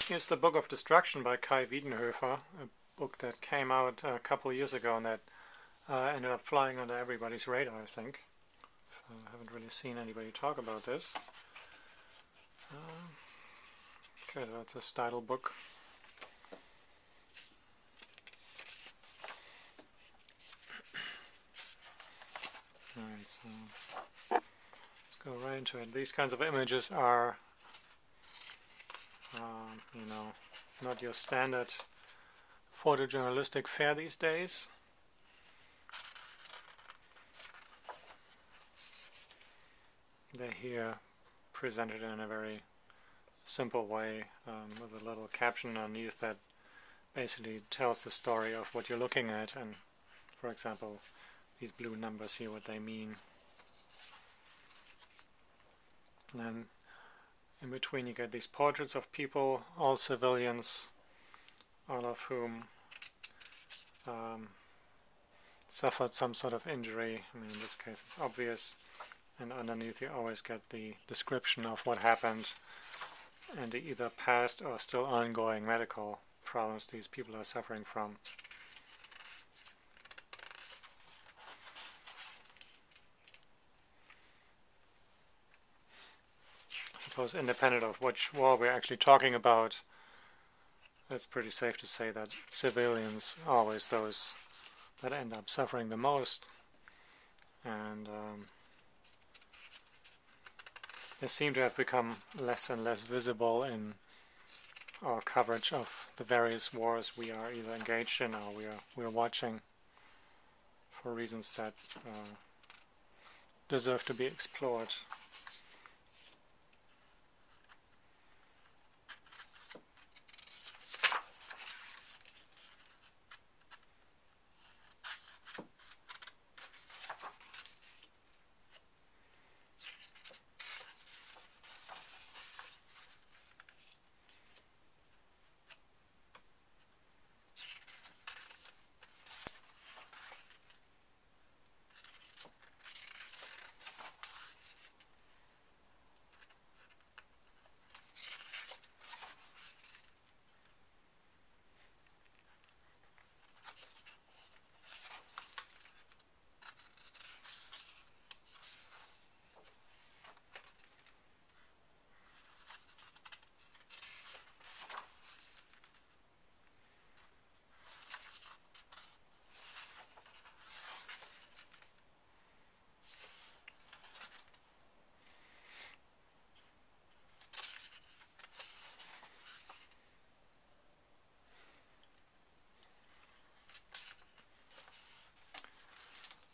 Here's the Book of Destruction by Wiedenhöfer, a book that came out a couple of years ago and that ended up flying under everybody's radar, I think. I haven't really seen anybody talk about this. Okay, so it's a title book. Alright, so let's go right into it. These kinds of images are, not your standard photojournalistic fare these days. They're here presented in a very simple way with a little caption underneath that basically tells the story of what you're looking at, and for example these blue numbers here, what they mean. And then in between you get these portraits of people, all civilians, all of whom suffered some sort of injury. I mean, in this case it's obvious, and underneath you always get the description of what happened and the either past or still ongoing medical problems these people are suffering from. I suppose independent of which war we're actually talking about, it's pretty safe to say that civilians are always those that end up suffering the most, and they seem to have become less and less visible in our coverage of the various wars we are either engaged in or we are watching, for reasons that deserve to be explored.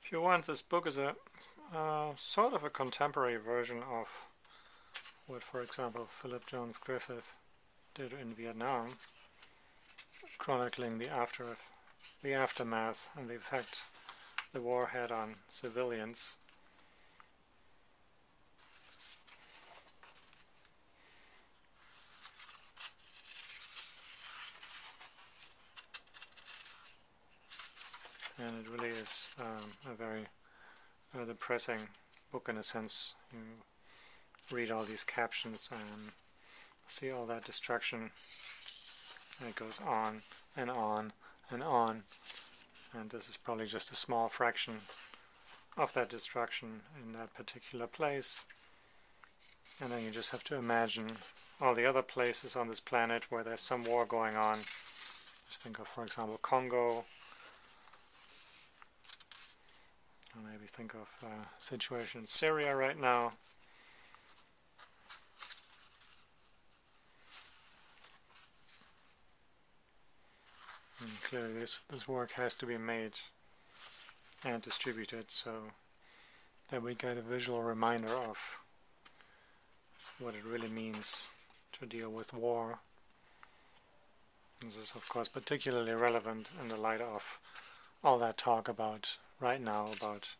If you want, this book is a sort of a contemporary version of what, for example, Philip Jones Griffith did in Vietnam, chronicling the aftermath and the effect the war had on civilians. And it really is a very depressing book in a sense. You read all these captions and see all that destruction, and it goes on and on and on, and this is probably just a small fraction of that destruction in that particular place. And then you just have to imagine all the other places on this planet where there's some war going on. Just think of, for example, Congo. Or maybe think of a situation in Syria right now. And clearly this work has to be made and distributed so that we get a visual reminder of what it really means to deal with war. This is of course particularly relevant in the light of all that talk about right now about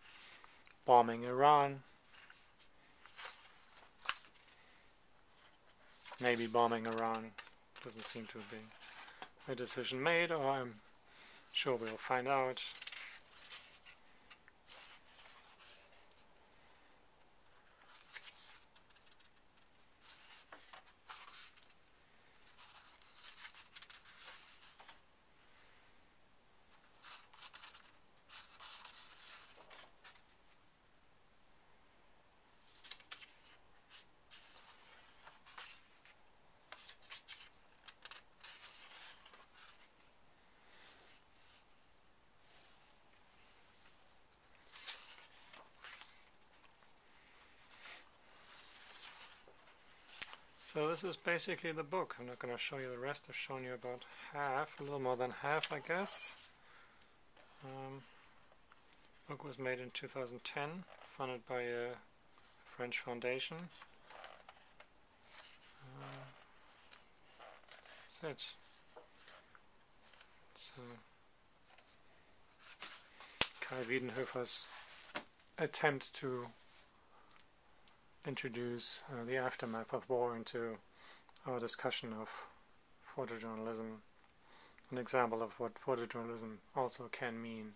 bombing Iran, maybe bombing Iran. Doesn't seem to be a decision made, or I'm sure we'll find out. So this is basically the book. I'm not going to show you the rest. I've shown you about half, a little more than half, I guess. The book was made in 2010, funded by a French foundation. That's it. So, Kai Wiedenhöfer's attempt to introduce the aftermath of war into our discussion of photojournalism, an example of what photojournalism also can mean.